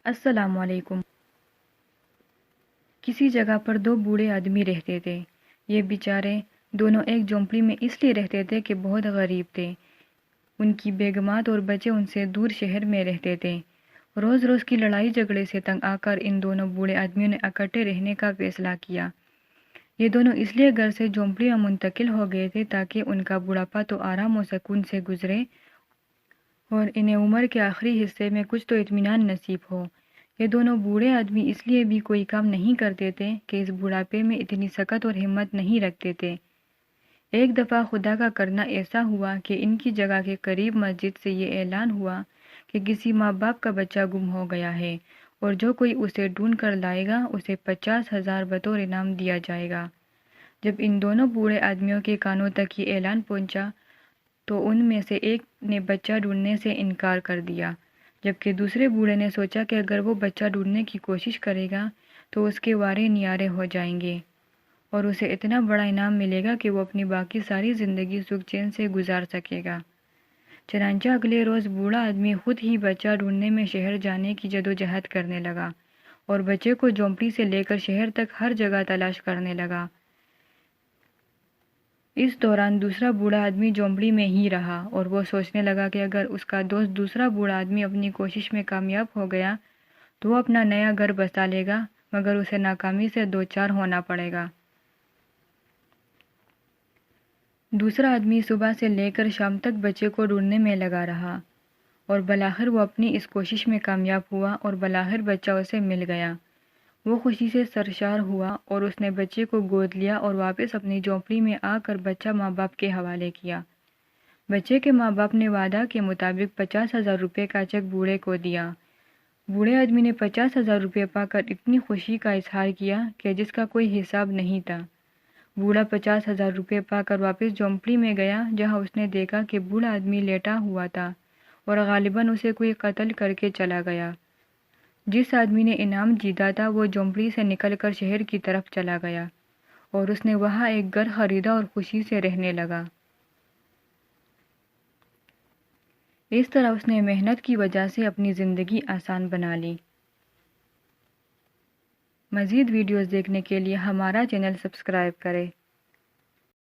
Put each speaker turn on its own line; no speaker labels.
السلام علیکم۔ کسی جگہ پر دو بوڑھے آدمی رہتے تھے۔ یہ بیچارے دونوں ایک جھونپڑی میں اس لیے رہتے تھے کہ بہت غریب تھے۔ ان کی بیگمات اور بچے ان سے دور شہر میں رہتے تھے۔ روز روز کی لڑائی جھگڑے سے تنگ آ کر ان دونوں بوڑھے آدمیوں نے اکٹھے رہنے کا فیصلہ کیا۔ یہ دونوں اس لیے گھر سے جھونپڑی میں منتقل ہو گئے تھے تاکہ ان کا بڑھاپا تو آرام و سکون سے گزرے اور انہیں عمر کے آخری حصے میں کچھ تو اطمینان نصیب ہو۔ یہ دونوں بوڑھے آدمی اس لیے بھی کوئی کام نہیں کرتے تھے کہ اس بڑھاپے میں اتنی سخت اور ہمت نہیں رکھتے تھے۔ ایک دفعہ خدا کا کرنا ایسا ہوا کہ ان کی جگہ کے قریب مسجد سے یہ اعلان ہوا کہ کسی ماں باپ کا بچہ گم ہو گیا ہے اور جو کوئی اسے ڈھونڈ کر لائے گا اسے 50,000 بطور انعام دیا جائے گا۔ جب ان دونوں بوڑھے آدمیوں کے کانوں تک یہ اعلان پہنچا تو ان میں سے ایک نے بچہ ڈھونڈنے سے انکار کر دیا، جبکہ دوسرے بوڑھے نے سوچا کہ اگر وہ بچہ ڈھونڈنے کی کوشش کرے گا تو اس کے وارے نیارے ہو جائیں گے اور اسے اتنا بڑا انعام ملے گا کہ وہ اپنی باقی ساری زندگی سکھ چین سے گزار سکے گا۔ چنانچہ اگلے روز بوڑھا آدمی خود ہی بچہ ڈھونڈنے میں شہر جانے کی جدوجہد کرنے لگا اور بچے کو جھونپڑی سے لے کر شہر تک ہر جگہ تلاش کرنے لگا۔ اس دوران دوسرا بوڑھا آدمی جھونپڑی میں ہی رہا اور وہ سوچنے لگا کہ اگر اس کا دوست دوسرا بوڑھا آدمی اپنی کوشش میں کامیاب ہو گیا تو وہ اپنا نیا گھر بسا لے گا، مگر اسے ناکامی سے دوچار ہونا پڑے گا۔ دوسرا آدمی صبح سے لے کر شام تک بچے کو ڈھونڈنے میں لگا رہا اور بالآخر وہ اپنی اس کوشش میں کامیاب ہوا اور بالآخر بچہ اسے مل گیا۔ وہ خوشی سے سرشار ہوا اور اس نے بچے کو گود لیا اور واپس اپنی جھونپڑی میں آ کر بچہ ماں باپ کے حوالے کیا۔ بچے کے ماں باپ نے وعدہ کے مطابق 50,000 روپے کا چیک بوڑھے کو دیا۔ بوڑھے آدمی نے 50,000 روپے پا کر اتنی خوشی کا اظہار کیا کہ جس کا کوئی حساب نہیں تھا۔ بوڑھا 50,000 روپے پا کر واپس جھونپڑی میں گیا جہاں اس نے دیکھا کہ بوڑھا آدمی لیٹا ہوا تھا اور غالباً اسے کوئی قتل کر کے چلا گیا۔ جس آدمی نے انعام جیتا تھا وہ جھونپڑی سے نکل کر شہر کی طرف چلا گیا اور اس نے وہاں ایک گھر خریدا اور خوشی سے رہنے لگا۔ اس طرح اس نے محنت کی وجہ سے اپنی زندگی آسان بنا لی۔ مزید ویڈیوز دیکھنے کے لیے ہمارا چینل سبسکرائب کریں۔